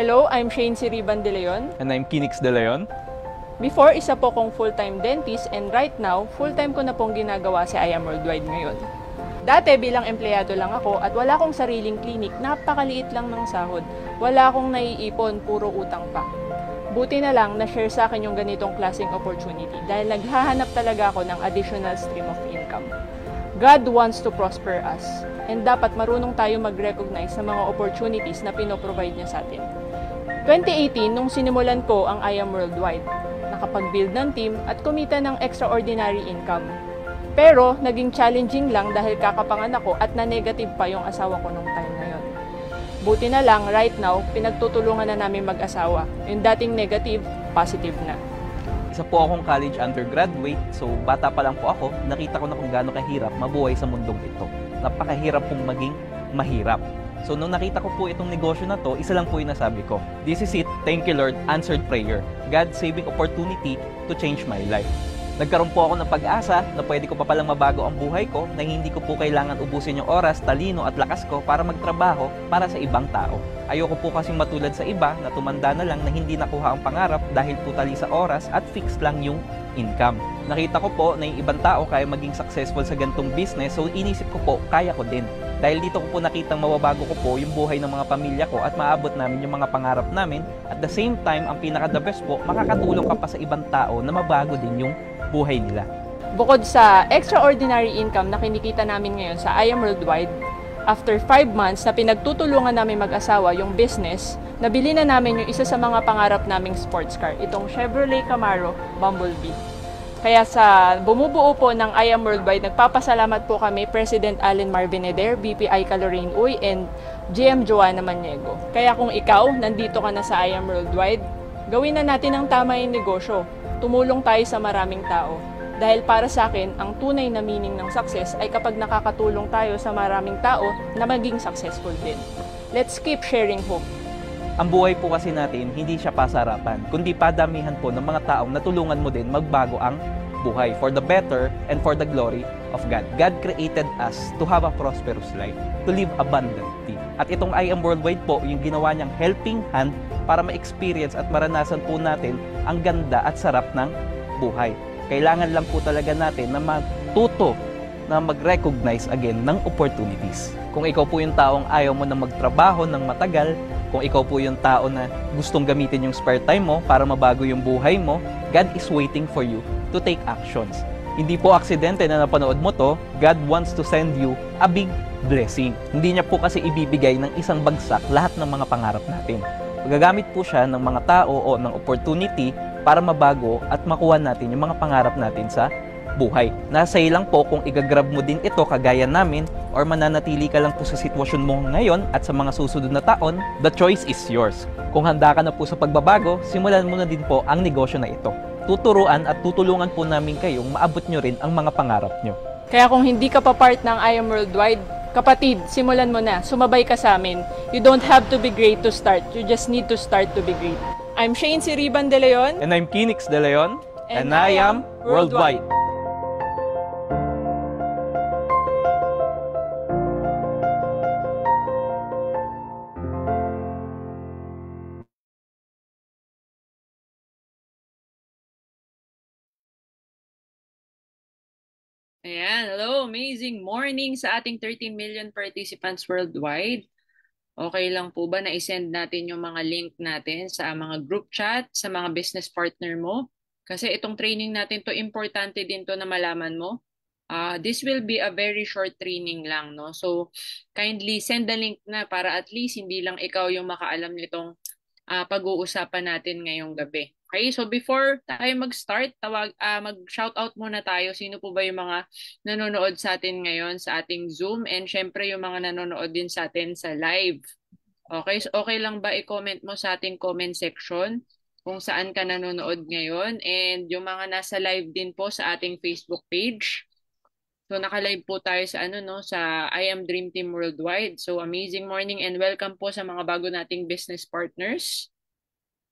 Hello, I'm Shane Siriban De Leon. And I'm Kinix De Leon. Before, isa po kong full-time dentist and right now, full-time ko na pong ginagawa si I Am Worldwide ngayon. Dati bilang empleyado lang ako at wala akong sariling clinic, napakaliit lang ng sahod. Wala akong naiipon, puro utang pa. Buti na lang na-share sa akin yung ganitong klaseng opportunity dahil naghahanap talaga ako ng additional stream of income. God wants to prosper us and dapat marunong tayo mag-recognize sa mga opportunities na pinoprovide niya sa atin. 2018, nung sinimulan ko ang I Am Worldwide, nakapag-build ng team at kumita ng extraordinary income. Pero, naging challenging lang dahil kakapanganak ko at na-negative pa yung asawa ko nung time na yun. Buti na lang, right now, pinagtutulungan na namin mag-asawa. Yung dating negative, positive na. Isa po akong college undergraduate, so bata pa lang po ako, nakita ko na kung gaano kahirap mabuhay sa mundong ito. Napakahirap pong maging mahirap. So nung nakita ko po itong negosyo na to, isa lang po yung nasabi ko. This is it, thank you Lord, answered prayer. God-saving opportunity to change my life. Nagkaroon po ako ng pag-asa na pwede ko pa palang mabago ang buhay ko na hindi ko po kailangan ubusin yung oras, talino at lakas ko para magtrabaho para sa ibang tao. Ayoko po kasing matulad sa iba na tumanda na lang na hindi nakuha ang pangarap dahil totally sa oras at fixed lang yung income. Nakita ko po na yung ibang tao kaya maging successful sa ganitong business, so inisip ko po kaya ko din. Dahil dito ko po nakitang mababago ko po yung buhay ng mga pamilya ko at maabot namin yung mga pangarap namin. At the same time, ang pinaka-the best po, makakatulong ka pa sa ibang tao na mabago din yung buhay nila. Bukod sa extraordinary income na kinikita namin ngayon sa I Am Worldwide, after 5 months na pinagtutulungan namin mag-asawa yung business, nabili na namin yung isa sa mga pangarap naming sports car, itong Chevrolet Camaro Bumblebee. Kaya sa bumubuo po ng I Am Worldwide, nagpapasalamat po kami President Allen Marvineder, BPI Caloraine Uy, and GM Joanna Maniego. Kaya kung ikaw, nandito ka na sa I Am Worldwide, gawin na natin ang tama yung negosyo. Tumulong tayo sa maraming tao. Dahil para sa akin, ang tunay na meaning ng success ay kapag nakakatulong tayo sa maraming tao na maging successful din. Let's keep sharing hope. Ang buhay po kasi natin, hindi siya pasarapan, kundi padamihan po ng mga taong natulungan mo din magbago ang buhay for the better and for the glory of God. God created us to have a prosperous life, to live abundantly. At itong I Am Worldwide po, yung ginawa niyang helping hand para ma-experience at maranasan po natin ang ganda at sarap ng buhay. Kailangan lang po talaga natin na matuto na mag-recognize again ng opportunities. Kung ikaw po yung taong ayaw mo na magtrabaho ng matagal, kung ikaw po yung tao na gustong gamitin yung spare time mo para mabago yung buhay mo, God is waiting for you to take actions. Hindi po aksidente na napanood mo to, God wants to send you a big blessing. Hindi niya po kasi ibibigay ng isang bagsak lahat ng mga pangarap natin. Magagamit po siya ng mga tao o ng opportunity para mabago at makuha natin yung mga pangarap natin sa buhay. Nasa iyo lang po kung igagrab mo din ito kagaya namin or mananatili ka lang po sa sitwasyon mo ngayon at sa mga susunod na taon, the choice is yours. Kung handa ka na po sa pagbabago, simulan mo na din po ang negosyo na ito. Tuturuan at tutulungan po namin kayong maabot nyo rin ang mga pangarap nyo. Kaya kung hindi ka pa part ng I Am Worldwide, kapatid, simulan mo na. Sumabay ka sa amin. You don't have to be great to start. You just need to start to be great. I'm Shane Siriban De Leon. And I'm Kinix De Leon. And I am Worldwide. Ayan, hello, amazing morning sa ating 13 million participants worldwide. Okay lang po ba na i-send natin yung mga link natin sa mga group chat, sa mga business partner mo? Kasi itong training natin to, importante din to na malaman mo. This will be a very short training lang, no? So, kindly send the link na para at least hindi lang ikaw yung makaalam nitong pag-uusapan natin ngayong gabi. Okay, so before tayo mag-start, mag-shoutout muna tayo. Sino po ba yung mga nanonood sa atin ngayon sa ating Zoom and syempre yung mga nanonood din sa atin sa live. Okay, so okay lang ba i-comment mo sa ating comment section kung saan ka nanonood ngayon and yung mga nasa live din po sa ating Facebook page. So naka-live po tayo sa sa I Am Dream Team Worldwide. So amazing morning and welcome po sa mga bago nating business partners.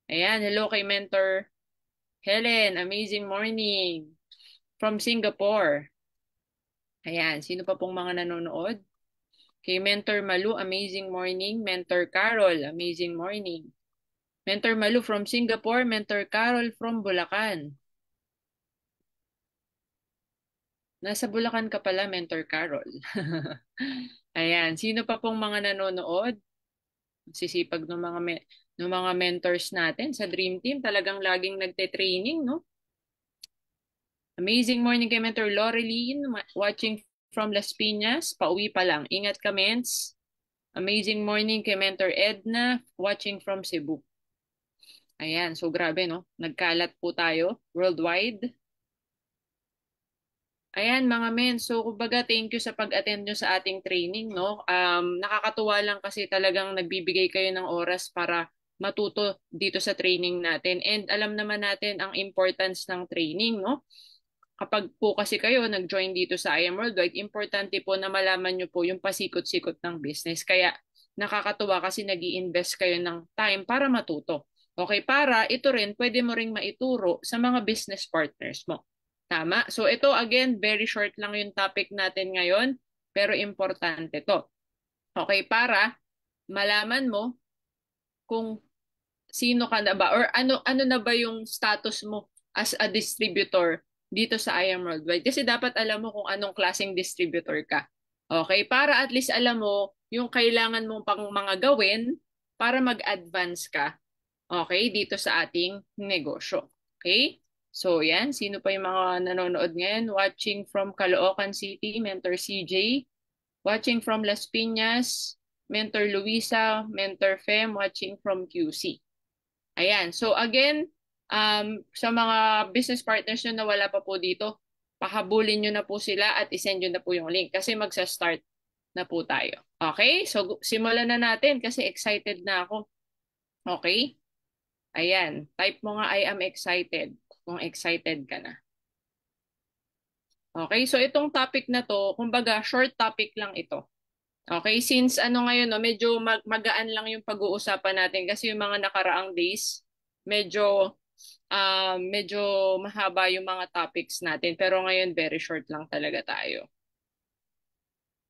Ayan, hello kay Mentor Helen, amazing morning from Singapore. Ayan, sino pa pong mga nanonood? Kay Mentor Malu, amazing morning. Mentor Carol, amazing morning. Mentor Malu from Singapore, Mentor Carol from Bulacan. Nasa Bulacan ka pala, Mentor Carol. Ayan, sino pa pong mga nanonood? Sisipag ng ng mga mentors natin sa Dream Team, talagang laging nagte-training, no? Amazing morning kay Mentor Loreline, watching from Las Piñas, pauwi pa lang. Ingat ka, Mens. Amazing morning kay Mentor Edna, watching from Cebu. Ayan, so grabe, no? Nagkalat po tayo worldwide. Ayan, mga men. So, kumbaga, thank you sa pag-attend nyo sa ating training, no? Nakakatuwa lang kasi talagang nagbibigay kayo ng oras para matuto dito sa training natin. And alam naman natin ang importance ng training, no? Kapag po kasi kayo nag-join dito sa I Am Worldwide, importante po na malaman nyo po yung pasikot-sikot ng business. Kaya nakakatuwa kasi nag invest kayo ng time para matuto. Okay, para ito rin, pwede mo ring maituro sa mga business partners mo. Tama? So ito again, very short lang yung topic natin ngayon, pero importante to. Okay, para malaman mo kung sino ka na ba or ano na ba yung status mo as a distributor dito sa I Am Worldwide. Kasi dapat alam mo kung anong klaseng distributor ka. Okay, para at least alam mo yung kailangan mong pang mga gawin para mag-advance ka. Okay, dito sa ating negosyo. Okay? So, yan. Sino pa yung mga nanonood ngayon? Watching from Caloocan City, Mentor CJ. Watching from Las Piñas, Mentor Luisa, Mentor Fem, watching from QC. Ayan. So, again, sa mga business partners nyo na wala pa po dito, pahabulin nyo na po sila at isend nyo na po yung link kasi magsa-start na po tayo. Okay? So, simulan na natin kasi excited na ako. Okay? Ayan, type mo nga I am excited kung excited ka na. Okay, so itong topic na to, kumbaga short topic lang ito. Okay, since ano ngayon, no, medyo magaan lang yung pag-uusapan natin kasi yung mga nakaraang days, medyo medyo mahaba yung mga topics natin. Pero ngayon, very short lang talaga tayo.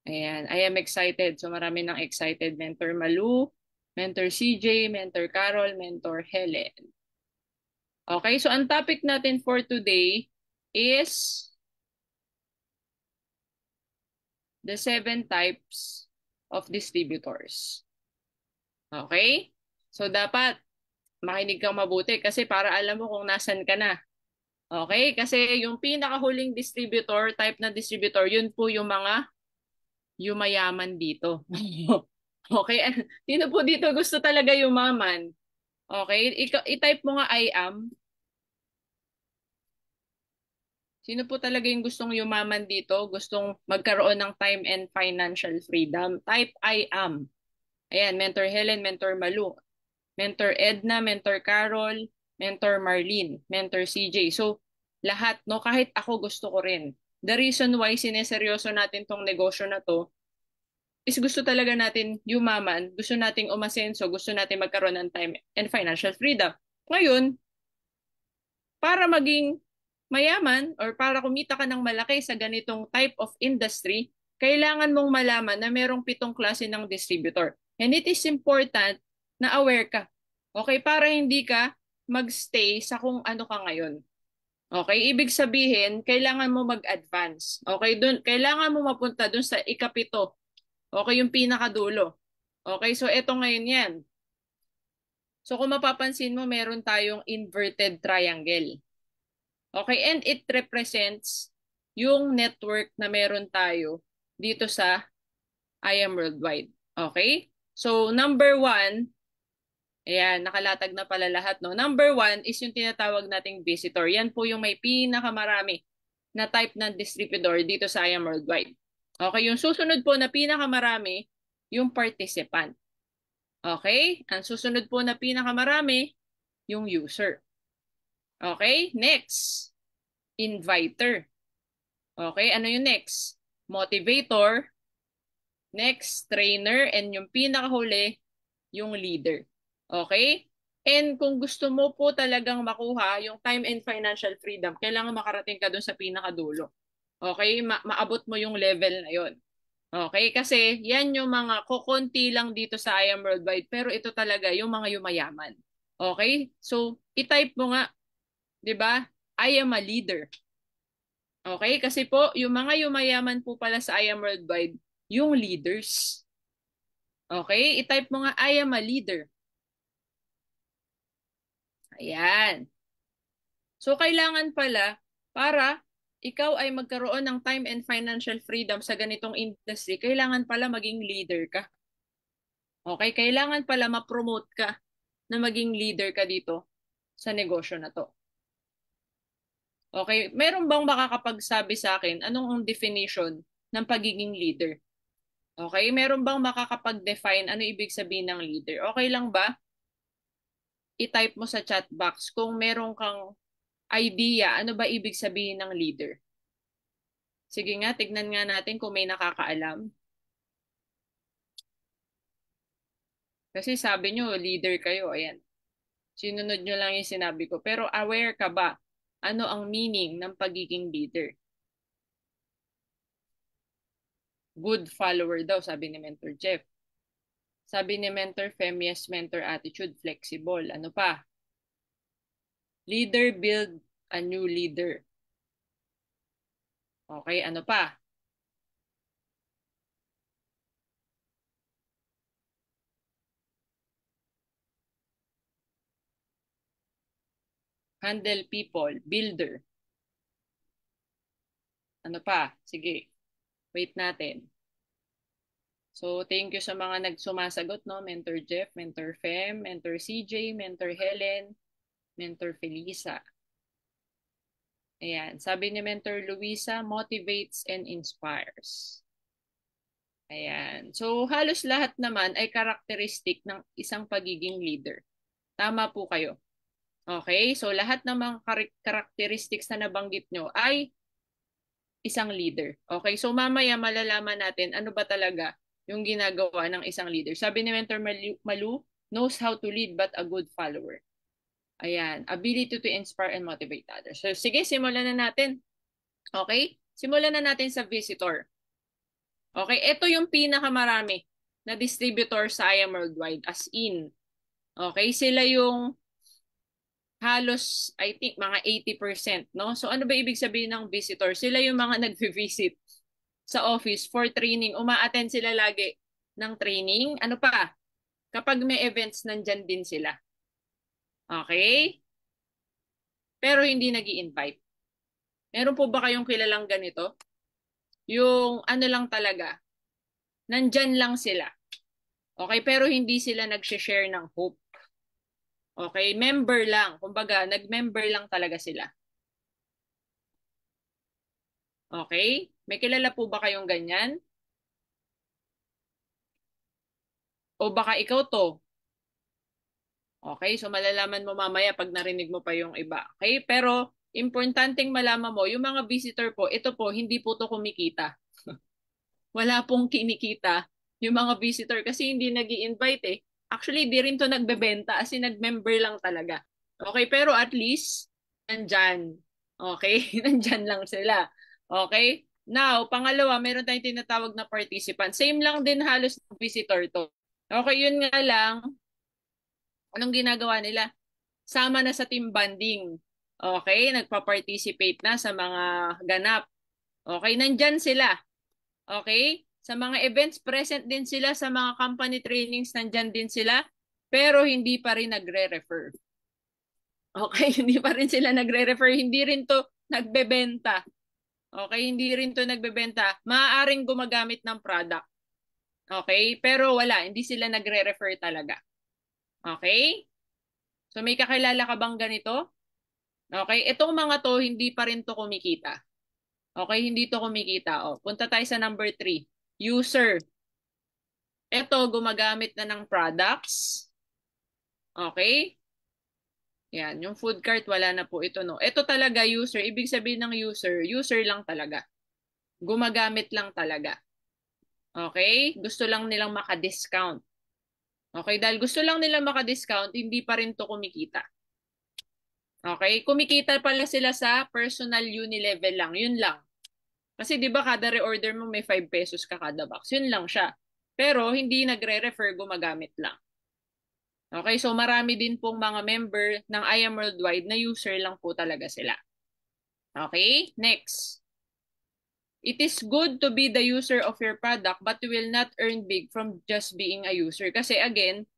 Ayan, I am excited. So marami nang excited. Mentor Malu, Mentor CJ, Mentor Carol, Mentor Helen. Okay, so ang topic natin for today is the 7 types of distributors. Okay? So dapat makinig kang mabuti kasi para alam mo kung nasan ka na. Okay? Kasi yung pinakahuling distributor, type na distributor, yun po yung mga yumayaman dito. Okay? Sino po dito gusto talaga yumaman? Okay? I-type mo nga I am. Sino po talaga yung gustong yumaman dito? Gustong magkaroon ng time and financial freedom? Type I am. Ayan, Mentor Helen, Mentor Malu, Mentor Edna, Mentor Carol, Mentor Marlene, Mentor CJ. So, lahat, no? Kahit ako gusto ko rin. The reason why sineseryoso natin tong negosyo na to is gusto talaga natin yumaman, gusto nating umasenso, gusto natin magkaroon ng time and financial freedom. Ngayon, para maging mayaman or para kumita ka ng malaki sa ganitong type of industry, kailangan mong malaman na merong 7 klase ng distributor. And it is important na aware ka. Okay? Para hindi ka magstay sa kung ano ka ngayon. Okay? Ibig sabihin, kailangan mo mag-advance. Okay? Kailangan mo mapunta dun sa ikapito. Okay? Yung pinakadulo. Okay? So, eto ngayon yan. So, kung mapapansin mo, meron tayong inverted triangle. Okay, and it represents yung network na meron tayo dito sa I Am Worldwide. Okay? So, number 1, ayan, nakalatag na pala lahat, no? Number 1 is yung tinatawag nating visitor. Yan po yung may pinakamarami na type ng distributor dito sa I Am Worldwide. Okay, yung susunod po na pinakamarami, yung participant. Okay? Ang susunod po na pinakamarami, yung user. Okay? Next, inviter. Okay? Ano yung next? Motivator. Next, trainer. And yung pinakahuli, yung leader. Okay? And kung gusto mo po talagang makuha yung time and financial freedom, kailangan makarating ka dun sa pinakadulo. Okay? Maabot mo yung level na yon. Okay? Kasi yan yung mga kukunti lang dito sa I Am Worldwide. Pero ito talaga yung mga yumayaman. Okay? So, i-type mo nga, 'di ba? I am a leader. Okay? Kasi po, yung mga yumayaman po pala sa I am worldwide, yung leaders. Okay? I-type mo nga, I am a leader. Ayan. So, kailangan pala, para ikaw ay magkaroon ng time and financial freedom sa ganitong industry, kailangan pala maging leader ka. Okay? Kailangan pala ma-promote ka na maging leader ka dito sa negosyo na to. Okay? Meron bang makakapagsabi sa akin anong ang definition ng pagiging leader? Okay? Meron bang makakapag-define ano ibig sabihin ng leader? Okay lang ba? I-type mo sa chat box kung meron kang idea ano ba ibig sabihin ng leader. Sige nga, tignan nga natin kung may nakakaalam. Kasi sabi nyo, leader kayo. Ayan. Sinunod nyo lang yung sinabi ko. Pero aware ka ba? Ano ang meaning ng pagiging leader? Good follower daw, sabi ni Mentor Jeff. Sabi ni Mentor Fem, yes, mentor attitude, flexible. Ano pa? Leader build a new leader. Okay, ano pa? Handle people, builder. Ano pa? Sige, wait natin. So, thank you sa mga nagsumasagot, no? Mentor Jeff, Mentor Fem, Mentor CJ, Mentor Helen, Mentor Felisa. Ayan. Sabi ni Mentor Luisa, motivates and inspires. Ayan. So, halos lahat naman ay karakteristik ng isang pagiging leader. Tama po kayo. Okay? So, lahat ng mga characteristics na nabanggit nyo ay isang leader. Okay? So, mamaya malalaman natin ano ba talaga yung ginagawa ng isang leader. Sabi ni Mentor Malu, knows how to lead but a good follower. Ayan. Ability to inspire and motivate others. So, sige, simulan na natin. Okay? Simulan na natin sa visitor. Okay? Ito yung pinakamarami na distributor sa IAM Worldwide. As in. Okay? Sila yung halos, I think, mga 80%, no? So, ano ba ibig sabihin ng visitor? Sila yung mga nag-visit sa office for training. Uma-attend sila lagi ng training. Ano pa? Kapag may events, nandyan din sila. Okay? Pero hindi nag-i-invite. Meron po ba kayong kilalang ganito? Yung ano lang talaga, nandyan lang sila. Okay? Pero hindi sila nag-share ng hope. Okay? Member lang. Kumbaga, nag-member lang talaga sila. Okay? May kilala po ba kayong ganyan? O baka ikaw to? Okay? So malalaman mo mamaya pag narinig mo pa yung iba. Okay? Pero importanteng malaman mo, yung mga visitor po, ito po, hindi po to kumikita. Wala pong kinikita yung mga visitor kasi hindi nag-i-invite eh. Actually, di rin to nagbebenta as in nag-member lang talaga. Okay? Pero at least, nandyan. Okay? Nandyan lang sila. Okay? Now, pangalawa, meron tayong tinatawag na participant. Same lang din halos ng visitor to. Okay, yun nga lang, anong ginagawa nila? Sama na sa team bonding. Okay, nagpa-participate na sa mga ganap. Okay, nandyan sila. Okay? Sa mga events, present din sila. Sa mga company trainings, nandyan din sila. Pero hindi pa rin nagre-refer. Okay, hindi pa rin sila nagre-refer. Hindi rin to nagbebenta. Okay, hindi rin to nagbebenta. Maaaring gumagamit ng product. Okay, pero wala. Hindi sila nagre-refer talaga. Okay? So may kakilala ka bang ganito? Okay, itong mga to, hindi pa rin to kumikita. Okay, hindi to kumikita. O, punta tayo sa number 3. User. Ito, gumagamit na ng products. Okay? Yan, yung food cart, wala na po ito, no? Ito talaga, user. Ibig sabihin ng user, user lang talaga. Gumagamit lang talaga. Okay? Gusto lang nilang maka-discount. Okay? Dahil gusto lang nilang maka-discount, hindi pa rin to kumikita. Okay? Kumikita pala sila sa personal unilevel lang. Yun lang. Kasi 'di ba kada reorder mo may 5 pesos ka kada box. Yun lang siya. Pero hindi nagre-refer, gumagamit lang. Okay, so marami din pong mga member ng I Am Worldwide na user lang po talaga sila. Okay, next. It is good to be the user of your product but you will not earn big from just being a user. Kasi again,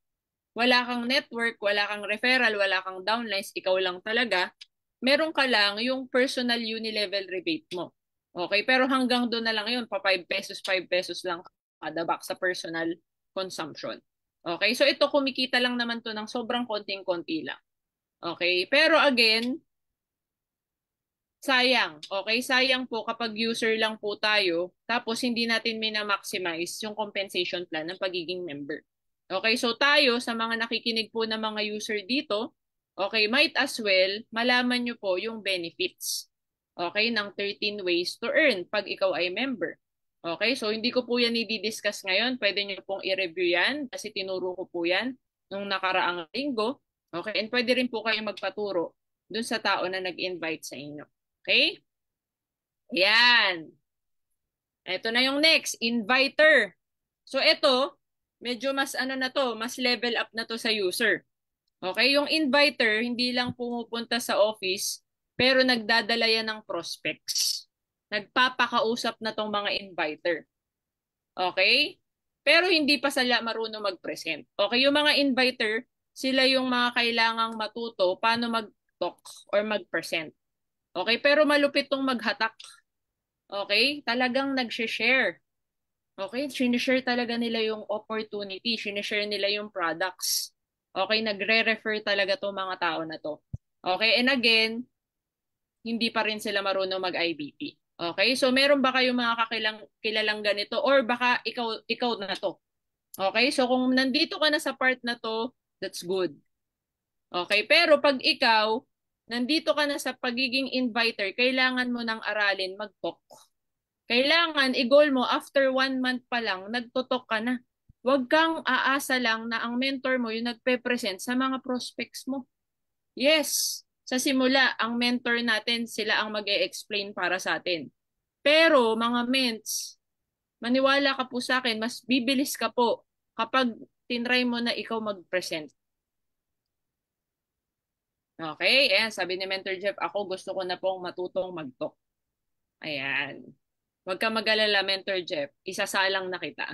wala kang network, wala kang referral, wala kang downlines, ikaw lang talaga. Meron ka lang yung personal uni-level rebate mo. Okay, pero hanggang doon na lang yun, pa 5 pesos, 5 pesos lang kada box sa personal consumption. Okay, so ito kumikita lang naman to ng sobrang konting-konti lang. Okay, pero again, sayang. Okay, sayang po kapag user lang po tayo, tapos hindi natin mina-maximize yung compensation plan ng pagiging member. Okay, so tayo sa mga nakikinig po ng mga user dito, okay, might as well malaman nyo po yung benefits. Okay, ng 13 ways to earn pag ikaw ay member. Okay, so hindi ko po yan i-discuss ngayon. Pwede nyo pong i-review yan kasi tinuro ko po yan nung nakaraang linggo. Okay, and pwede rin po kayo magpaturo dun sa tao na nag-invite sa inyo. Okay? Yan. Ito na yung next, inviter. So ito, medyo mas ano na to, mas level up na to sa user. Okay, yung inviter, hindi lang pumupunta sa office, pero nagdadala yan ng prospects. Nagpapakausap na tong mga inviter. Okay? Pero hindi pa sila marunong mag-present. Okay, yung mga inviter, sila yung mga kailangang matuto paano mag-talk or mag-present. Okay, pero malupit tong maghatak. Okay, talagang nag-share. Okay, sinishare talaga nila yung opportunity, sinishare nila yung products. Okay, nagre-refer talaga tong mga tao na to. Okay, and again, hindi pa rin sila marunong mag-IBP. Okay, so meron ba kayong mga kilalang ganito or baka ikaw na to? Okay, so kung nandito ka na sa part na to, that's good. Okay, pero pag ikaw, nandito ka na sa pagiging inviter, kailangan mo nang aralin mag-talk. Kailangan, i-goal mo, after 1 month pa lang, nagtutok ka na. Huwag kang aasa lang na ang mentor mo yung nagpe-present sa mga prospects mo. Yes, sa simula, ang mentor natin, sila ang mag-e-explain para sa atin. Pero, mga ments, maniwala ka po sa akin, mas bibilis ka po kapag tinry mo na ikaw mag-present. Okay, ayan, sabi ni Mentor Jeff, ako gusto ko na pong matutong mag-talk. Ayan. Huwag ka mag-alala, Mentor Jeff. Isasalang na kita.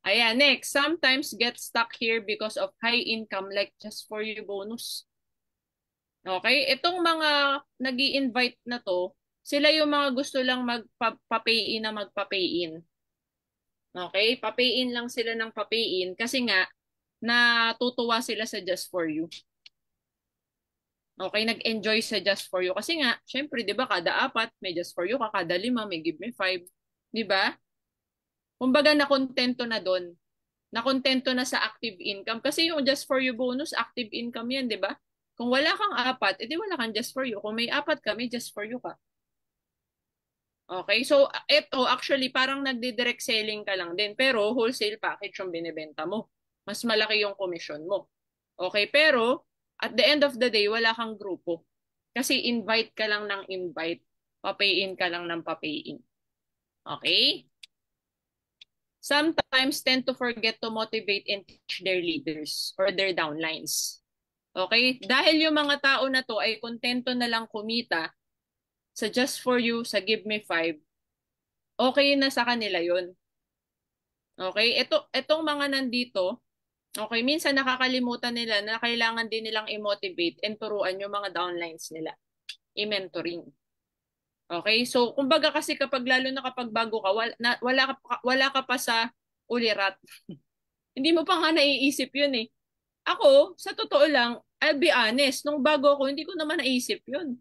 Ayan, next. Sometimes get stuck here because of high income like just for you bonus. Okay? Itong mga nag invite na to, sila yung mga gusto lang magpa-pay in na magpa-pay in. Okay? Pa-pay in lang sila ng pa-pay in kasi nga natutuwa sila sa just for you. Okay, nag-enjoy sa Just For You. Kasi nga, syempre, di ba, kada 4, may Just For You ka, kada 5, may Give Me 5. Di ba? Kumbaga, nakontento na doon. Nakontento na sa active income. Kasi yung Just For You bonus, active income yan, di ba? Kung wala kang 4, edi wala kang Just For You. Kung may 4 ka, may Just For You ka. Okay, so ito, actually, parang nagdi-direct selling ka lang din. Pero wholesale package yung binibenta mo. Mas malaki yung commission mo. Okay, pero at the end of the day, wala kang grupo. Kasi invite ka lang ng invite. Pa-pay-in ka lang ng pa-pay-in. Okay? Sometimes tend to forget to motivate and teach their leaders or their downlines. Okay? Dahil yung mga tao na to ay kontento na lang kumita sa Just For You, sa Give Me 5, okay na sa kanila yun. Okay? Itong mga nandito, okay, minsan nakakalimutan nila na kailangan din nilang i-motivate and turuan yung mga downlines nila. I-mentoring. Okay? So, kumbaga kasi kapag lalo na kapag bago ka, wala ka pa sa ulirat. Hindi mo pa nga naiisip yun eh. Ako, sa totoo lang, I'll be honest, nung bago ako, hindi ko naman naisip yun.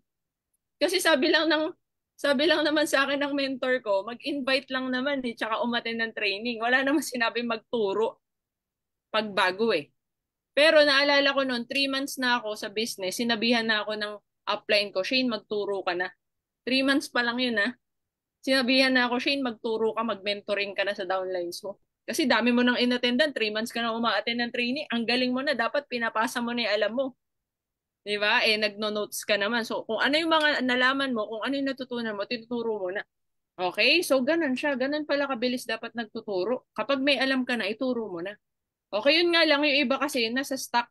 Kasi sabi lang naman sa akin ng mentor ko, mag-invite lang naman eh, tsaka umattend ng training. Wala naman sinabi magturo pag bago eh. Pero naalala ko noon, 3 months na ako sa business, sinabihan na ako ng upline ko, Shane, magturo ka na. 3 months pa lang yun ha. Sinabihan na ako, Shane, magturo ka, mag-mentoring ka na sa downlines mo. Kasi dami mo nang inattendan, 3 months ka na uma-attend ng training, ang galing mo na, dapat pinapasa mo na yung alam mo. Di ba? Eh, nagno-notes ka naman. So, kung ano yung mga nalaman mo, kung ano yung natutunan mo, tinuturo mo na. Okay? So, ganun siya. Ganun pala kabilis dapat nagtuturo. Kapag may alam ka na, ituro mo na. Okay, yun nga lang, yung iba kasi nasa stuck.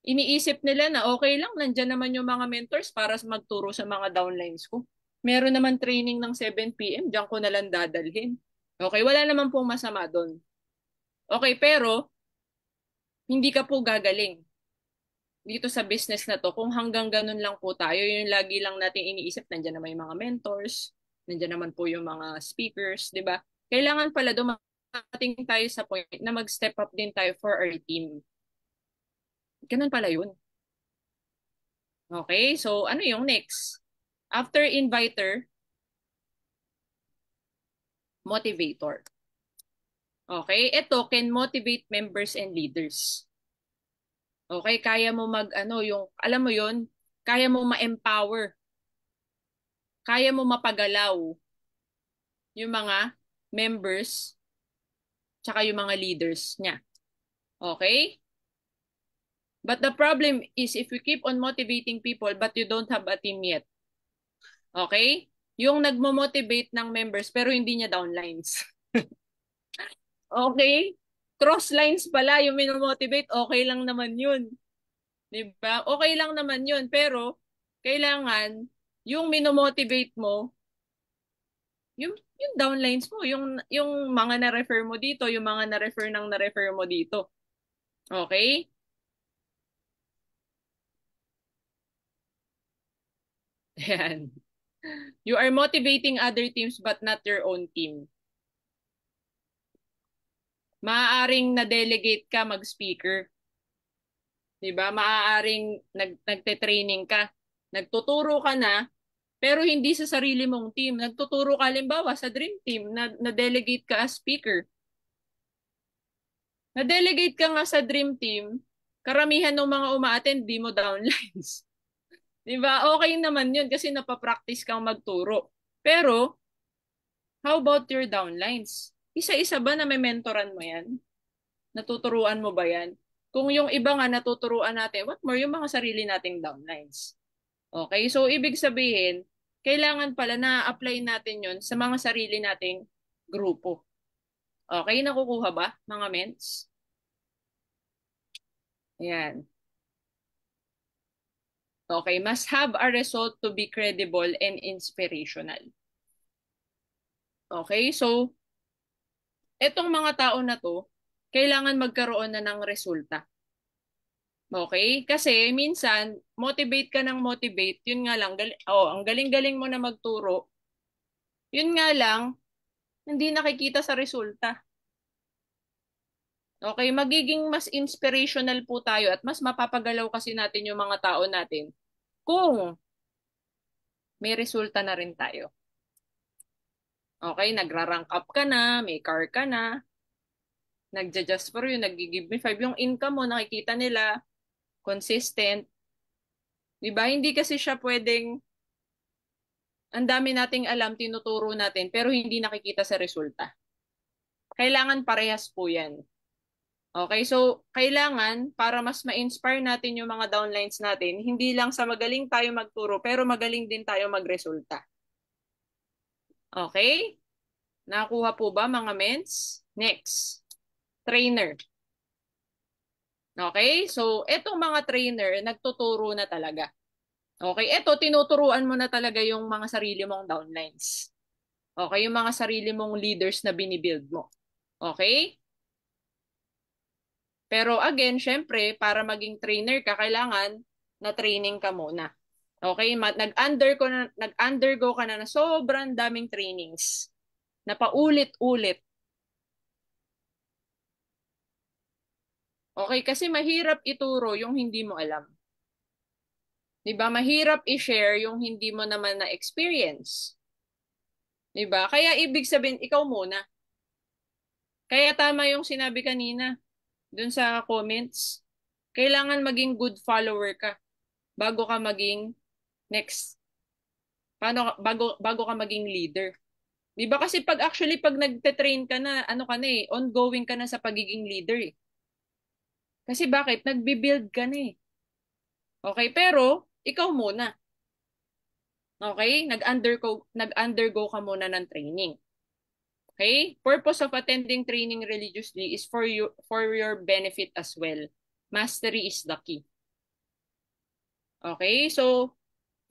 Iniisip nila na okay lang, nandyan naman yung mga mentors para magturo sa mga downlines ko. Meron naman training ng 7 p.m., diyan ko na lang dadalhin. Okay, wala naman pong masama doon. Okay, pero hindi ka po gagaling dito sa business na to kung hanggang ganun lang po tayo. Yung lagi lang natin iniisip, nandyan naman yung mga mentors, nandyan naman po yung mga speakers, di ba? Kailangan pala dumating tayo sa point na mag-step up din tayo for our team. Ganun pala yun. Okay, so ano yung next? After inviter, motivator. Okay, ito can motivate members and leaders. Okay, kaya mo mag ano yung alam mo yon, kaya mo ma-empower, kaya mo mapagalaw yung mga members tsaka yung mga leaders niya. Okay? But the problem is if you keep on motivating people but you don't have a team yet. Okay? Yung nagmo-motivate ng members pero hindi niya downlines. Okay? Cross lines pala yung minomotivate, okay lang naman yun. 'Di ba? Okay lang naman yun, pero kailangan yung minomotivate mo, yung downlines mo, yung mga na-refer mo dito, yung mga na-refer mo dito. Okay? Ayan. You are motivating other teams but not your own team. Maaaring na-delegate ka mag-speaker. 'Di ba? Maaaring nagte-training ka. Nagtuturo ka na, pero hindi sa sarili mong team. Nagtuturo ka halimbawa sa dream team na-delegate ka as speaker. Na-delegate ka nga sa dream team, karamihan ng mga uma-attend di mo downlines. 'Di ba? Okay naman 'yun kasi napapractice kang magturo. Pero how about your downlines? Isa-isa ba na may mentoran mo 'yan? Natuturuan mo ba 'yan? Kung yung iba nga natuturuan natin, what more yung mga sarili nating downlines. Okay? So ibig sabihin, kailangan pala na-apply natin 'yon sa mga sarili nating grupo. Okay, nakukuha ba mga ments? Ayan. Okay, must have a result to be credible and inspirational. Okay, so etong mga tao na to, kailangan magkaroon na ng resulta. Okay? Kasi minsan, motivate ka ng motivate, yun nga lang, ang galing-galing mo na magturo, yun nga lang, hindi nakikita sa resulta. Okay, magiging mas inspirational po tayo at mas mapapagalaw kasi natin yung mga tao natin kung may resulta na rin tayo. Okay, nagra-rank up ka na, may car ka na, nagja-just for you, nag-give me five. Yung income mo, nakikita nila, consistent. Diba? Hindi kasi siya pwedeng, ang dami nating alam, tinuturo natin, pero hindi nakikita sa resulta. Kailangan parehas po yan. Okay, so kailangan para mas ma-inspire natin yung mga downlines natin, hindi lang sa magaling tayo magturo, pero magaling din tayo magresulta. Okay? Nakuha po ba mga mens? Next, trainer. Okay? So, etong mga trainer, nagtuturo na talaga. Okay? Eto, tinuturuan mo na talaga yung mga sarili mong downlines. Okay? Yung mga sarili mong leaders na binibuild mo. Okay? Pero again, syempre, para maging trainer ka, kailangan na training ka muna. Okay? Nag-undergo ka na sobrang daming trainings na paulit-ulit. Okay? Kasi mahirap ituro yung hindi mo alam. 'Di ba? Mahirap i-share yung hindi mo naman na experience. 'Di ba? Kaya ibig sabihin ikaw muna. Kaya tama yung sinabi kanina dun sa comments. Kailangan maging good follower ka bago ka maging next. Bago ka maging leader. 'Di ba? Kasi pag nagte-train ka na, ano ka na ongoing ka na sa pagiging leader eh. Kasi bakit? Nagbi-build ka na eh. Okay, pero ikaw muna. Okay? Nag-undergo ka muna ng training. Okay? Purpose of attending training religiously is for your benefit as well. Mastery is the key. Okay? So,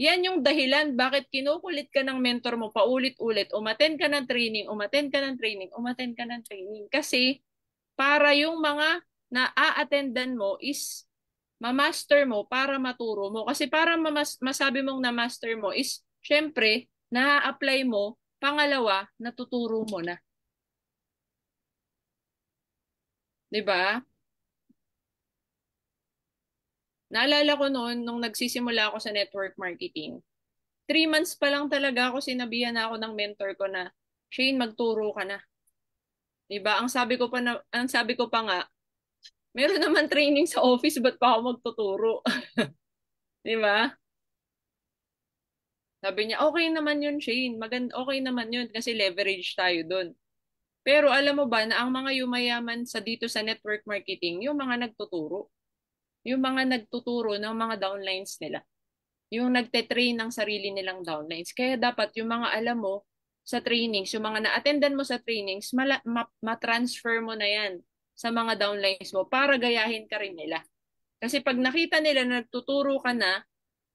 yan yung dahilan bakit kinukulit ka ng mentor mo paulit-ulit. Umattend ka ng training, umattend ka ng training, umattend ka ng training. Kasi, para yung mga na-a-attendan mo is ma-master mo para maturo mo. Kasi para masabi mong na-master mo is, syempre, na-apply mo, pangalawa, natuturo mo na. 'Di ba? Naalala ko noon, nung nagsisimula ako sa network marketing, 3 months pa lang talaga ako, sinabihan ako ng mentor ko na, Shane, magturo ka na. 'Di ba? Ang sabi ko pa nga, meron naman training sa office, ba't pa ako magtuturo? 'Di ba? Sabi niya, okay naman yun, Shane. Okay naman yun kasi leverage tayo doon. Pero alam mo ba na ang mga yumayaman sa dito sa network marketing, yung mga nagtuturo. Yung mga nagtuturo ng mga downlines nila. Yung nagte-train ng sarili nilang downlines. Kaya dapat yung mga alam mo sa trainings, yung mga na-attendan mo sa trainings, ma-transfer mo na yan sa mga downlines mo para gayahin ka rin nila. Kasi pag nakita nila na nagtuturo ka na,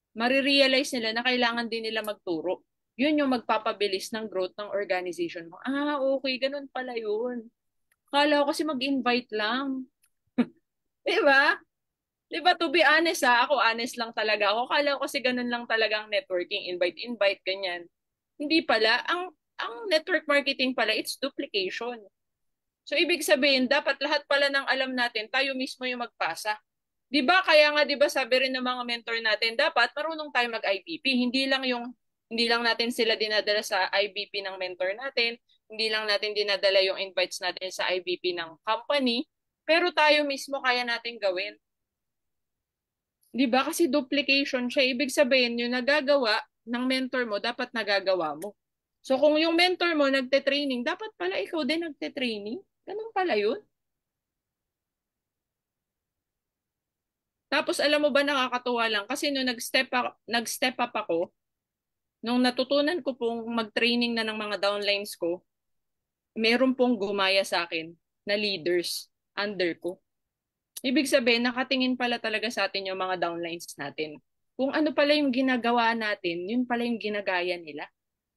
marirealize nila na kailangan din nila magturo. Yun yung magpapabilis ng growth ng organization mo. Ah, okay, ganun pala yun. Kala ko kasi mag-invite lang. Diba? Diba, to be honest ako honest lang talaga ako. Kala ko kasi ganun lang talagang networking, invite, ganyan. Hindi pala. Ang network marketing pala, it's duplication. So, ibig sabihin, dapat lahat pala ng alam natin, tayo mismo yung magpasa. Di ba? Kaya nga, di ba, sabi rin ng mga mentor natin, dapat marunong tayo mag-IBP. Hindi lang natin sila dinadala sa IBP ng mentor natin, hindi lang natin dinadala yung invites natin sa IBP ng company, pero tayo mismo kaya natin gawin. Di ba? Kasi duplication siya. Ibig sabihin, yung nagagawa ng mentor mo, dapat nagagawa mo. So, kung yung mentor mo nagte-training, dapat pala ikaw din nagte-training. Ganun pala yun. Tapos, alam mo ba, nakakatuwa lang. Kasi nung nag-step up ako, nung natutunan ko pong mag-training na ng mga downlines ko, meron pong gumaya sa akin na leaders under ko. Ibig sabihin, nakatingin pala talaga sa atin yung mga downlines natin. Kung ano pala yung ginagawa natin, yun pala yung ginagaya nila.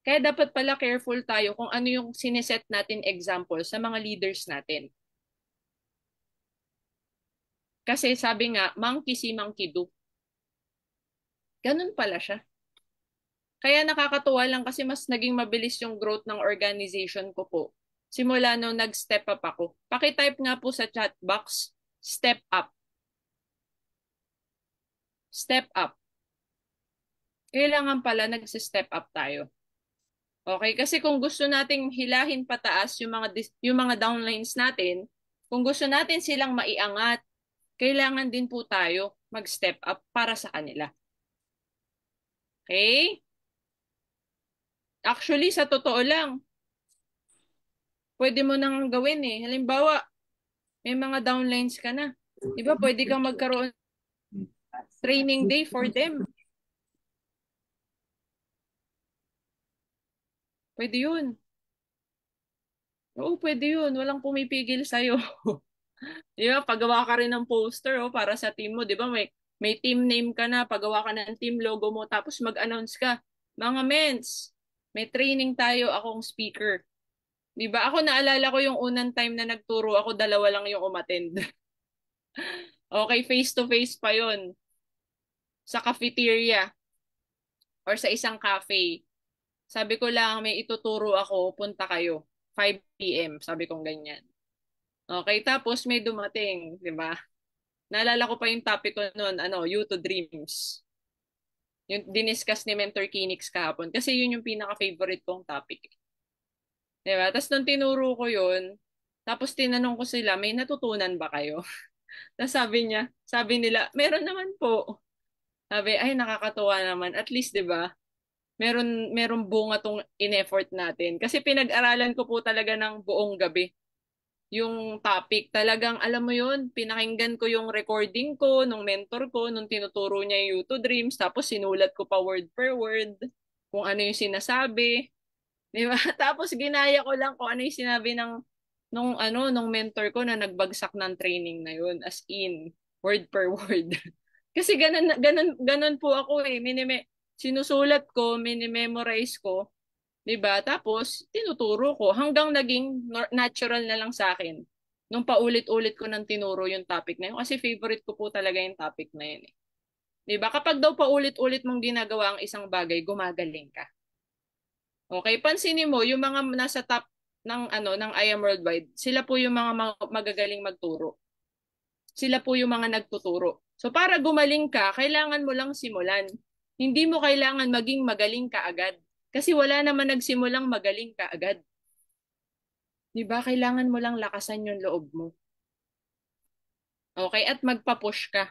Kaya dapat pala careful tayo kung ano yung sineset natin example sa mga leaders natin. Kasi sabi nga, monkey see, monkey do. Ganun pala siya. Kaya nakakatuwa lang kasi mas naging mabilis yung growth ng organization ko po. Simula nung nag-step up ako. Pakitype nga po sa chat box, step up. Step up. Kailangan pala nag-step up tayo. Okay, kasi kung gusto nating hilahin pataas yung mga downlines natin, kung gusto natin silang maiangat, kailangan din po tayo mag-step up para sa kanila. Okay? Actually, sa totoo lang, pwede mo nang gawin eh. Halimbawa, may mga downlines ka na. Di ba? Pwede kang magkaroon training day for them. Pwede yun. Oo, pwede yun. Walang pumipigil sa'yo. Di ba? Paggawa ka rin ng poster para sa team mo. Di ba? May team name ka na. Paggawa ka ng team logo mo. Tapos mag-announce ka. Mga mens, may training tayo, akong speaker. Di ba? Ako naalala ko yung unang time na nagturo ako, 2 lang yung umattend. Okay, face to face pa yon sa cafeteria or sa isang cafe. Sabi ko lang, may ituturo ako, punta kayo. 5 p.m. Sabi kong ganyan. Okay, tapos may dumating, di ba? Naalala ko pa yung topic ko noon, You to Dreams. Yung diniscuss ni Mentor Kinix kahapon. Kasi yun yung pinaka-favorite kong topic. Di ba? Tapos nung tinuro ko yun, tapos tinanong ko sila, may natutunan ba kayo? Tapos sabi nila, meron naman po. Sabi, ay nakakatuwa naman. At least, 'di ba? Meron bunga tong in-effort natin. Kasi pinag-aralan ko po talaga ng buong gabi yung topic. Talagang alam mo 'yun, pinakinggan ko yung recording ko nung mentor ko nung tinuturo niya yung YouTube Dreams, tapos sinulat ko pa word per word kung ano yung sinasabi. Di ba? Tapos ginaya ko lang kung ano yung sinabi nung mentor ko na nagbagsak ng training na yun. As in, word per word. Kasi ganun po ako eh. Sinusulat ko, minimemorize ko. 'Di ba? Tapos, tinuturo ko hanggang naging natural na lang sa akin. Nung paulit-ulit ko nang tinuro yung topic na yun. Kasi favorite ko po talaga yung topic na yun eh. 'Di ba? Kapag daw paulit-ulit mong ginagawa ang isang bagay, gumagaling ka. Okay, pansinin mo yung mga nasa top ng I Am Worldwide, sila po yung mga magagaling magturo. Sila po yung mga nagtuturo. So para gumaling ka, kailangan mo lang simulan. Hindi mo kailangan maging magaling ka agad. Kasi wala naman nagsimulang magaling ka agad. 'Di ba? Kailangan mo lang lakasan yung loob mo. Okay? At magpa-push ka.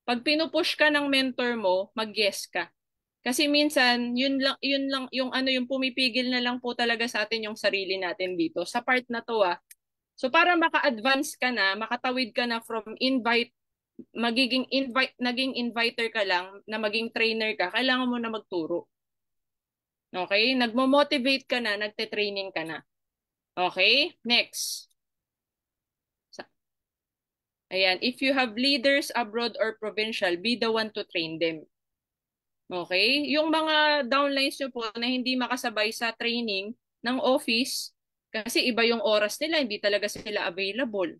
Pag pinupush ka ng mentor mo, mag-yes ka. Kasi minsan, yun lang, yung pumipigil na lang po talaga sa atin yung sarili natin dito. Sa part na to So para maka-advance ka na, makatawid ka na from naging inviter ka lang, na maging trainer ka, kailangan mo na magturo. Okay? Nagmo-motivate ka na, nagte-training ka na. Okay? Next. Ayan, if you have leaders abroad or provincial, be the one to train them. Okay? Yung mga downlines nyo po na hindi makasabay sa training ng office, kasi iba yung oras nila, hindi talaga sila available.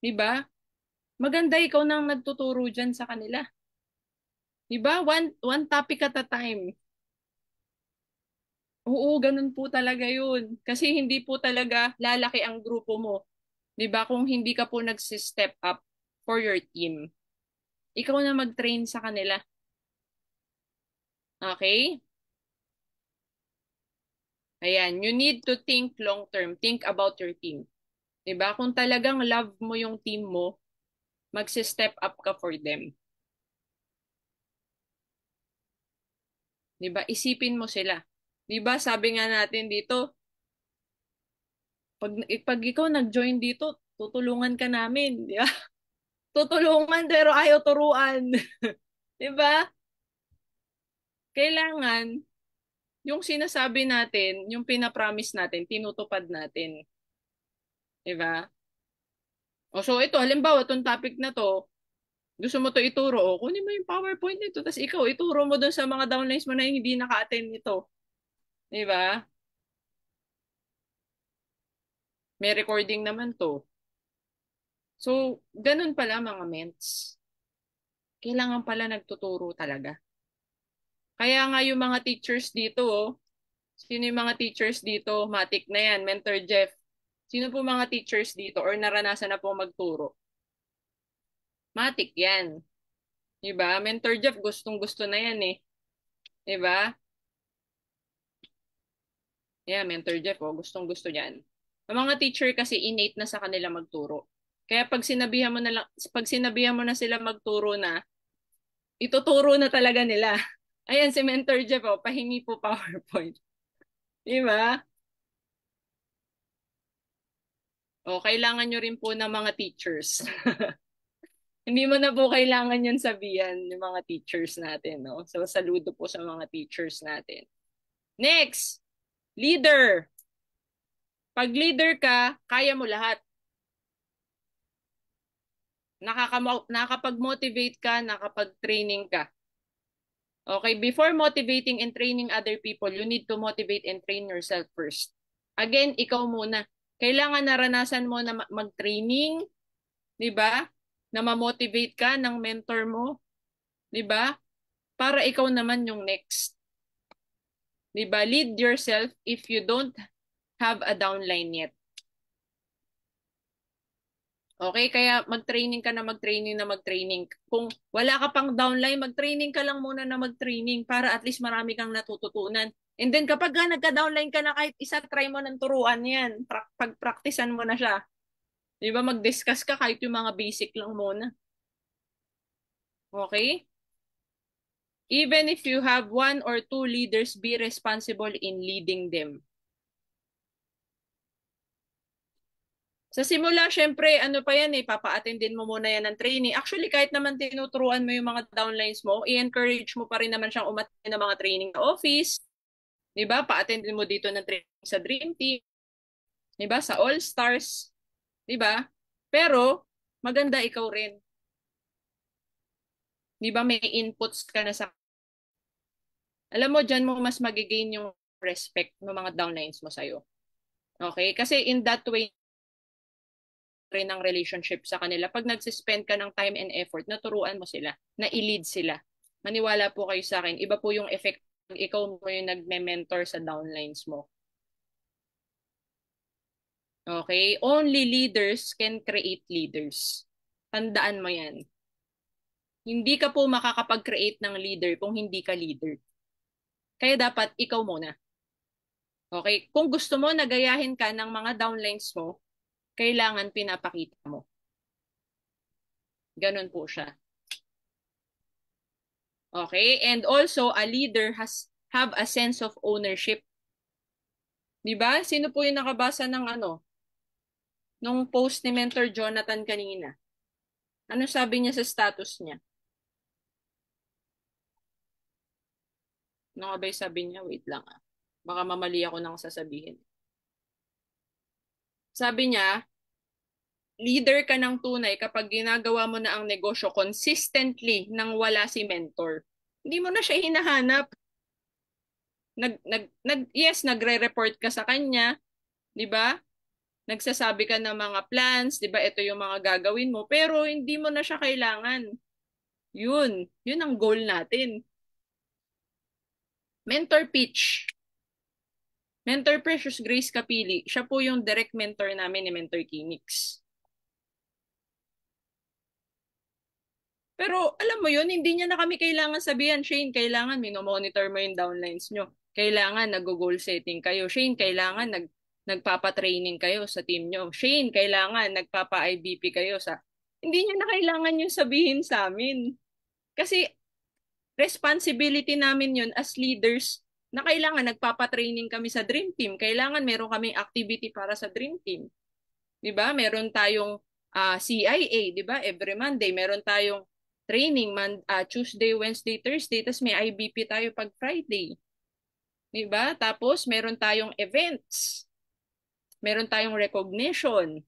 Diba? Maganda ikaw nang nagtuturo dyan sa kanila. Diba? One topic at a time. Oo, ganun po talaga yun. Kasi hindi po talaga lalaki ang grupo mo. Diba? Kung hindi ka po nagsi-step up for your team. Ikaw na mag-train sa kanila. Okay? Ayan, you need to think long term. Think about your team. 'Di ba? Kung talagang love mo yung team mo, magsi-step up ka for them. 'Di ba? Isipin mo sila. 'Di ba? Sabi nga natin dito, pag ikaw nag-join dito, tutulungan ka namin, 'di ba? Tutulungan pero ayaw turuan. 'Di ba? Kailangan yung sinasabi natin, yung pinapromise natin, tinutupad natin. 'Di ba? O so ito, halimbawa, itong topic na to, gusto mo to ituro, o kunin mo yung PowerPoint nito, tapos ikaw ituro mo dun sa mga downlines mo na hindi naka-attend nito. Di ba? May recording naman to. So, ganun pala mga ments. Kailangan pala nagtuturo talaga. Kaya nga yung mga teachers dito, sino yung mga teachers dito? Matik na yan, Mentor Jeff. Sino po mga teachers dito or naranasan na po magturo? Matik yan. Di ba? Mentor Jeff, gustong gusto na yan eh. Di ba? Yeah, Mentor Jeff, gustong gusto yan. Ang mga teacher kasi innate na sa kanila magturo. Kaya pag sinabihan mo na sila magturo na, ituturo na talaga nila. Ayan si Mentor Jeff, pahingi po PowerPoint. Di ba? O, kailangan nyo rin po ng mga teachers. Hindi mo na po kailangan yun sabihan yung mga teachers natin, no? So, saludo po sa mga teachers natin. Next, leader. Pag leader ka, kaya mo lahat. Nakakapag-motivate ka, nakapag-training ka. Okay, before motivating and training other people, you need to motivate and train yourself first. Again, ikaw muna. Kailangan naranasan mo na mag-training, 'di ba? Na ma-motivate ka ng mentor mo, 'di ba? Para ikaw naman yung next. 'Di ba? Lead yourself if you don't have a downline yet. Okay, kaya mag-training ka na mag-training na mag-training. Kung wala ka pang downline, mag-training ka lang muna na mag-training para at least marami kang natututunan. And then kapag nagka-downline ka na kahit isa, try mo ng turuan yan. Pag-practicean mo na siya. Di ba? Mag-discuss ka kahit yung mga basic lang muna. Okay? Even if you have one or two leaders, be responsible in leading them. Sa simula, syempre, ano pa yan eh, papa-attendin mo muna yan ng training. Actually, kahit naman tinuturuan mo yung mga downlines mo, i-encourage mo pa rin naman siyang umattend ng mga training sa office. 'Di ba? Pa-attendin mo dito ng training sa Dream Team, 'di ba? Sa All Stars, 'di ba? Pero maganda ikaw rin. 'Di ba may inputs ka na sa alam mo diyan mo mas magigain yung respect ng mga downlines mo sa'yo. Okay? Kasi in that way rin ang relationship sa kanila. Pag nagsispend ka ng time and effort, naturuan mo sila, na i-lead sila. Maniwala po kayo sa akin, iba po yung effect pag ikaw mo yung nagme-mentor sa downlines mo. Okay? Only leaders can create leaders. Tandaan mo yan. Hindi ka po makakapag-create ng leader kung hindi ka leader. Kaya dapat ikaw muna. Okay? Kung gusto mo nagayahin ka ng mga downlines mo, kailangan pinapakita mo. Ganon po siya. Okay? And also, a leader have a sense of ownership. 'Di ba? Sino po yung nakabasa ng nung post ni Mentor Jonathan kanina? Ano sabi niya sa status niya? Ano nga ba yung sabi niya? Wait lang ah. Baka mamali ako nang sasabihin. Sabi niya, leader ka ng tunay kapag ginagawa mo na ang negosyo consistently nang wala si mentor. Hindi mo na siya hinahanap. Yes, nagre-report ka sa kanya, 'di ba? Nagsasabi ka ng mga plans, 'di ba? Ito yung mga gagawin mo, pero hindi mo na siya kailangan. Yun ang goal natin. Mentor pitch. Mentor Precious Grace Kapili, siya po yung direct mentor namin ni Mentor Kinix. Pero alam mo yun, hindi niya na kami kailangan sabihan, Shane, kailangan minomonitor mo yung downlines nyo. Kailangan nag-goal setting kayo. Shane, kailangan nagpapa-training kayo sa team nyo. Shane, kailangan nagpapa-IBP kayo sa... Hindi niya na kailangan yung sabihin sa amin. Kasi responsibility namin yun as leaders na kailangan nagpapa-training kami sa Dream Team. Kailangan meron kaming activity para sa Dream Team. 'Di ba? Meron tayong CIA, 'di ba? Every Monday meron tayong training Tuesday, Wednesday, Thursday, tapos may IBP tayo pag Friday. 'Di ba? Tapos meron tayong events. Meron tayong recognition.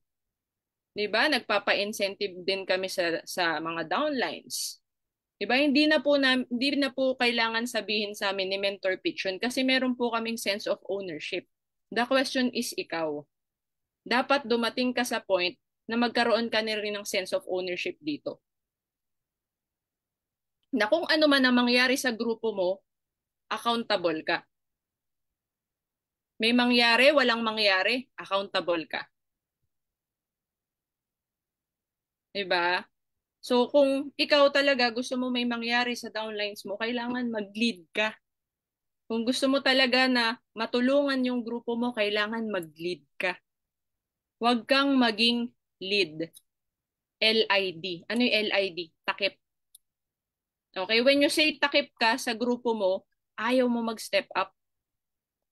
'Di ba? Nagpapa-incentive din kami sa mga downlines. 'Di ba? Hindi na po kailangan sabihin sa amin ni Mentor Pitch yun kasi meron po kaming sense of ownership. The question is ikaw. Dapat dumating ka sa point na magkaroon ka na rin ng sense of ownership dito. Na kung ano man ang mangyari sa grupo mo, accountable ka. May mangyari, walang mangyari, accountable ka. 'Di ba? So kung ikaw talaga gusto mo may mangyari sa downlines mo, kailangan mag-lead ka. Kung gusto mo talaga na matulungan yung grupo mo, kailangan mag-lead ka. Huwag kang maging lead. LID. Ano yung LID? Takip. Okay, when you say takip ka sa grupo mo, ayaw mo mag-step up.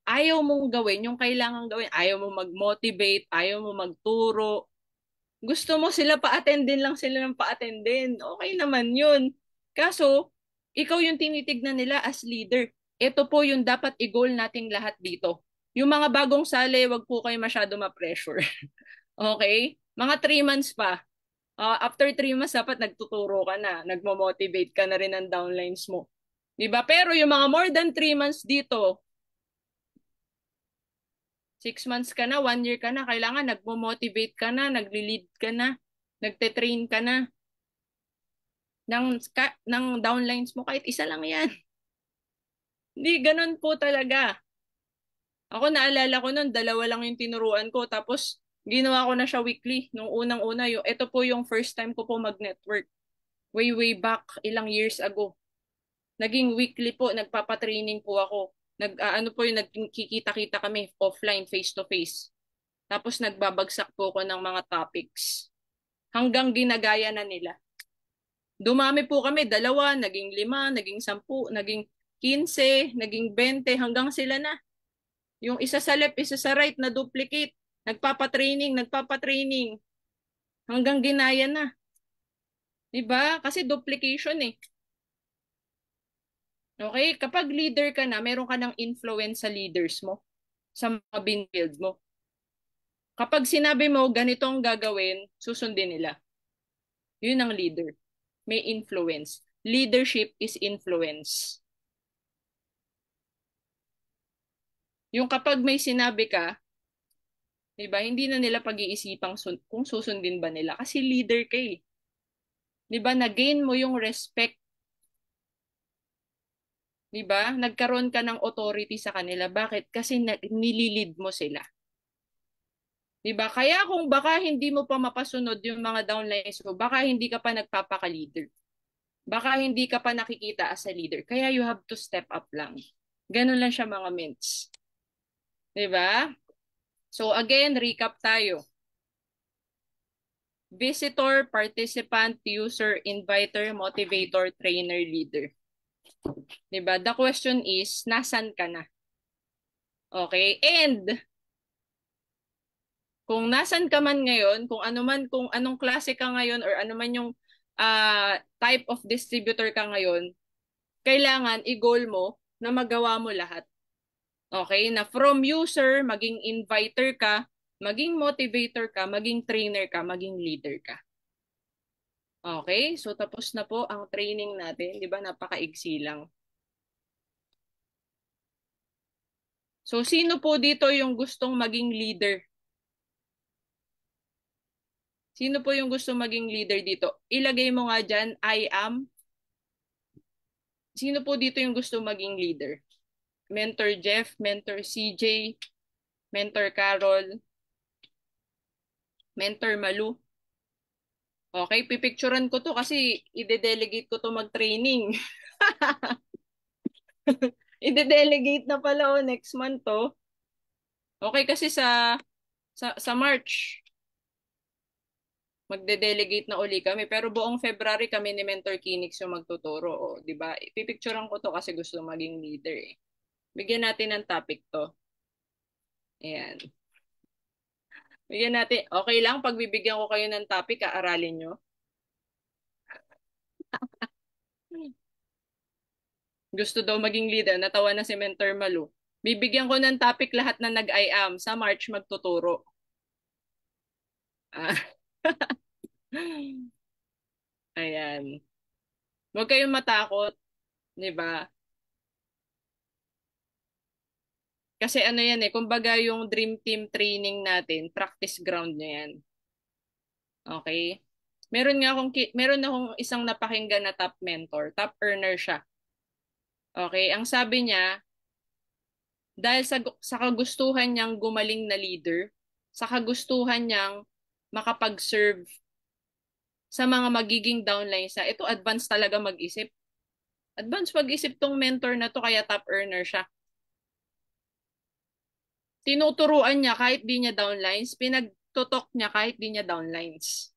Ayaw mong gawin yung kailangan gawin. Ayaw mo mag-motivate, ayaw mo magturo. Gusto mo sila pa-attendin lang sila ng pa-attendin. Okay naman yun. Kaso, ikaw yung tinitignan nila as leader. Ito po yung dapat i-goal nating lahat dito. Yung mga bagong sali, wag po kayo masyado ma-pressure. Okay? Mga 3 months pa. After 3 months, dapat nagtuturo ka na. Nagmo-motivate ka na rin ng downlines mo. Diba? Pero yung mga more than 3 months dito, 6 months ka na, 1 year ka na, kailangan nagmo-motivate ka na, nagli-lead ka na, nagte-train ka na ng downlines mo. Kahit isa lang yan. Hindi, ganun po talaga. Ako naalala ko nun, 2 lang yung tinuruan ko. Tapos, ginawa ko na siya weekly. Nung unang-una, ito po yung first time ko po mag-network. Way back, ilang years ago. Naging weekly po, nagpapatraining po ako. Ano po yung nagkikita-kita kami offline, face-to-face. Tapos nagbabagsak po ako ng mga topics. Hanggang ginagaya na nila. Dumami po kami, 2, naging 5, naging 10, naging 15, naging 20, hanggang sila na. Yung isa sa left, isa sa right na duplicate. Nagpapatraining. Hanggang ginaya na. Diba? Kasi duplication eh. Okay? Kapag leader ka na, meron ka ng influence sa leaders mo, sa mga binbuild mo. Kapag sinabi mo, ganito ang gagawin, susundin nila. Yun ang leader. May influence. Leadership is influence. Yung kapag may sinabi ka, diba, hindi na nila pag-iisipang kung susundin ba nila. Kasi leader ka eh. Diba, na-gain mo yung respect. Diba, nagkaroon ka ng authority sa kanila. Bakit? Kasi nililid mo sila. Diba? Kaya kung baka hindi mo pa mapasunod yung mga downlines mo, baka hindi ka pa nagpapaka-leader. Baka hindi ka pa nakikita as a leader. Kaya you have to step up lang. Ganun lang siya mga mints. Diba? So again, recap tayo. Visitor, participant, user, inviter, motivator, trainer, leader. Diba? The question is, nasan ka na? Okay? And kung nasan ka man ngayon, kung ano man, kung anong klase ka ngayon or ano man yung type of distributor ka ngayon, kailangan i-goal mo na magawa mo lahat. Okay? Na from user, maging inviter ka, maging motivator ka, maging trainer ka, maging leader ka. Okay? So tapos na po ang training natin. Di ba? Napakaigsi lang. So sino po dito yung gustong maging leader? Sino po yung gustong maging leader dito? Ilagay mo nga dyan, I am. Sino po dito yung gustong maging leader? Mentor Jeff, Mentor CJ, Mentor Carol, Mentor Malu. Okay, pipicturean ko to kasi ide-delegate ko to mag-training. Ide-delegate na pala next month to. Okay, kasi sa March magde-delegate na uli kami pero buong February kami ni Mentor Kinix yung magtuturo, di ba? Pipicturean ko to kasi gusto maging leader eh. Bigyan natin ng topic to. Ayan. Bigyan natin, okay lang pag bibigyan ko kayo ng topic, aaralin nyo. Gusto daw maging leader, natawa na si Mentor Malu. Bibigyan ko ng topic lahat na nag-I am. Sa March magtuturo. Ah. Ayan. Huwag kayong matakot, di ba? Kasi ano yan eh, kumbaga yung dream team training natin, practice ground nyo yan. Okay? Meron akong isang napakinggan na top mentor, top earner siya. Okay, ang sabi niya, dahil sa kagustuhan niyang gumaling na leader, sa kagustuhan niyang makapag-serve sa mga magiging downlines na ito, advance talaga mag-isip. Advance mag-isip tong mentor na to, kaya top earner siya. Tinuturuan niya kahit di niya downlines, pinagtutok niya kahit di niya downlines.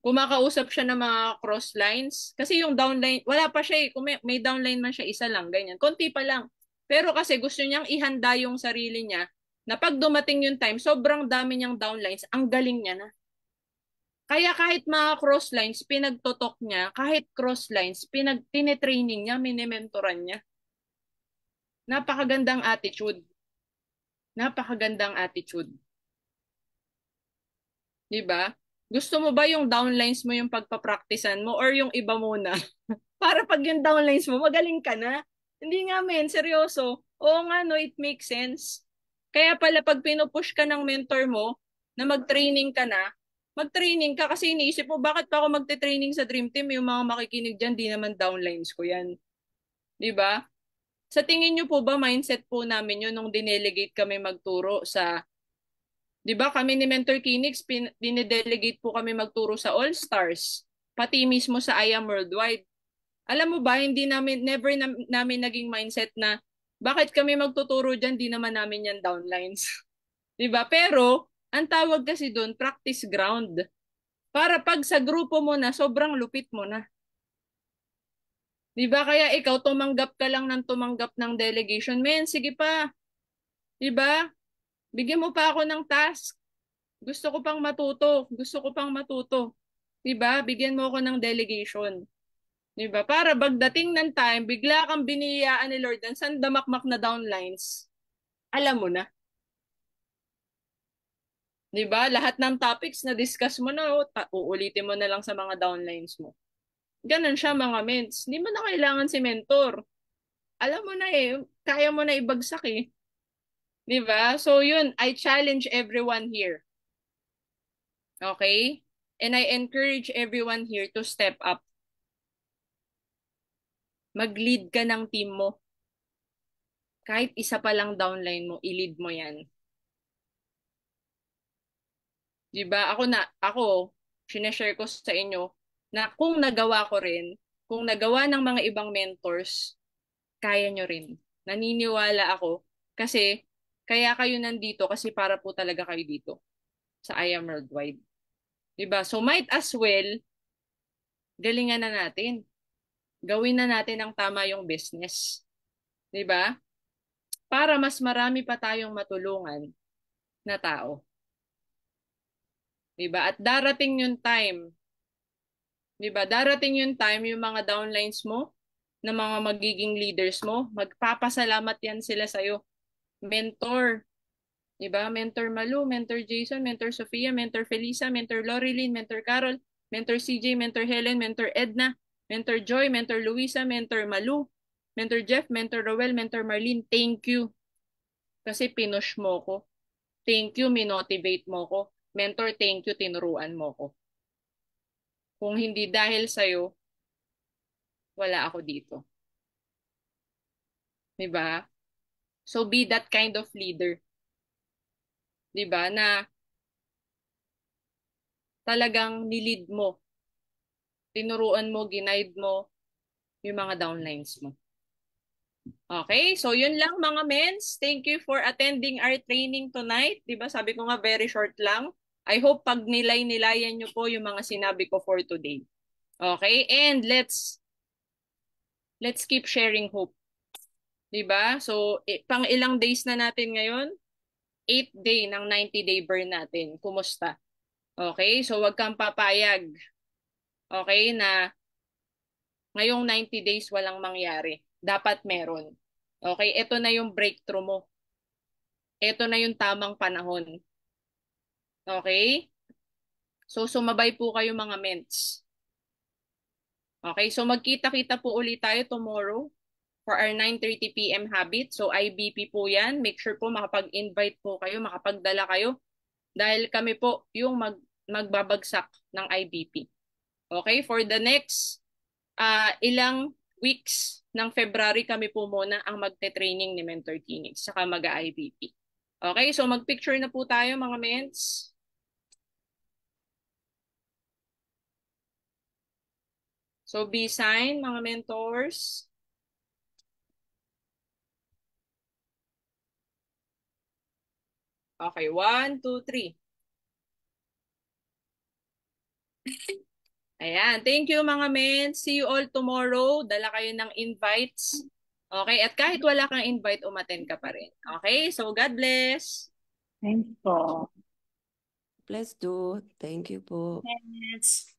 Kumakausap siya ng mga cross lines. Kasi yung downline, wala pa siya eh. Kung may downline man siya, isa lang, ganyan. Konti pa lang. Pero kasi gusto niyang ihanda yung sarili niya na pag dumating yung time, sobrang dami niyang downlines, ang galing niya na. Kaya kahit mga cross lines, pinagtotok niya, kahit cross lines, tinetraining niya, minimentoran niya. Napakagandang attitude. Napakagandang attitude. 'Di ba? Gusto mo ba yung downlines mo yung pagpapraktisan mo or yung iba muna? Para pag yung downlines mo, magaling ka na. Hindi nga men, seryoso. Oo nga no, it makes sense. Kaya pala pag pinupush ka ng mentor mo na mag-training ka na, mag-training ka kasi iniisip mo, bakit pa ako magte-training sa Dream Team? Yung mga makikinig dyan, di naman downlines ko yan. 'Di ba? Sa tingin nyo po ba, mindset po namin yun nung dinelegate kami magturo sa 'di ba kami ni Mentor Kinix, dinedelegate po kami magturo sa All Stars, pati mismo sa IAM Worldwide. Alam mo ba, hindi namin, never namin naging mindset na bakit kami magtuturo dyan, di naman namin yan downlines. 'Di ba? Pero, ang tawag kasi doon, practice ground. Para pag sa grupo mo na, sobrang lupit mo na. 'Di ba? Kaya ikaw, tumanggap ka lang ng tumanggap ng delegation. Men, sige pa. 'Di ba? Bigyan mo pa ako ng task. Gusto ko pang matuto. Gusto ko pang matuto. 'Di ba? Bigyan mo ako ng delegation. Di ba? Para pagdating ng time, bigla kang biniyaan ni Lord ng sandamakmak na downlines. Alam mo na. Di ba? Lahat ng topics na discuss mo na, uulitin mo na lang sa mga downlines mo. Ganon siya mga ments. Hindi mo na kailangan si mentor. Alam mo na eh, kaya mo na ibagsak eh. Di ba? So yun, I challenge everyone here. Okay? And I encourage everyone here to step up. Mag-lead ka ng team mo. Kahit isa pa lang downline mo, i-lead mo yan. Di ba? Ako, sineshare ko sa inyo na kung nagawa ko rin, kung nagawa ng mga ibang mentors, kaya nyo rin. Naniniwala ako kasi kaya kayo nandito kasi para po talaga kayo dito sa I Am Worldwide. Diba? So might as well, galingan na natin. Gawin na natin ang tama yung business. Diba? Para mas marami pa tayong matulungan na tao. Diba? At darating yung time, diba? Darating yung time yung mga downlines mo, na mga magiging leaders mo, magpapasalamat yan sila sa'yo. Mentor, diba? Mentor Malu, Mentor Jason, Mentor Sofia, Mentor Felisa, Mentor Lorilyn, Mentor Carol, Mentor CJ, Mentor Helen, Mentor Edna, Mentor Joy, Mentor Luisa, Mentor Malu, Mentor Jeff, Mentor Roel, Mentor Marlene, thank you. Kasi pinush mo ko. Thank you, minotivate mo ko. Mentor, thank you, tinuruan mo ko. Kung hindi dahil sa'yo, wala ako dito. Diba? So be that kind of leader. Diba? Na talagang nilid mo, tinuruan mo, ginaid mo yung mga downlines mo. Okay, so yun lang mga mens. Thank you for attending our training tonight. Diba sabi ko nga very short lang. I hope pag nilay-nilayan nyo po yung mga sinabi ko for today. Okay, and let's keep sharing hope. Diba? So, pang ilang days na natin ngayon? 8th day ng 90-day burn natin. Kumusta? Okay, so wag kang papayag. Okay, na ngayong 90 days walang mangyari. Dapat meron. Okay, ito na yung breakthrough mo. Ito na yung tamang panahon. Okay? So, sumabay po kayo mga ments. Okay, so magkita-kita po ulit tayo tomorrow for our 9:30 p.m. habit. So, IBP po yan. Make sure po makapag-invite po kayo, makapagdala kayo. Dahil kami po yung magbabagsak ng IBP. Okay, for the next ilang weeks ng February kami po muna ang magte-training ni Mentor Teenage saka mag-IBP. Okay, so mag-picture na po tayo mga ments. So be sign mga mentors. Okay, 1, 2, 3. Ayan, thank you mga men. See you all tomorrow. Dala kayo ng invites. Okay, at kahit wala kang invite, umattend ka pa rin. Okay, so God bless. Thanks po. Bless do. Thank you po. Yes.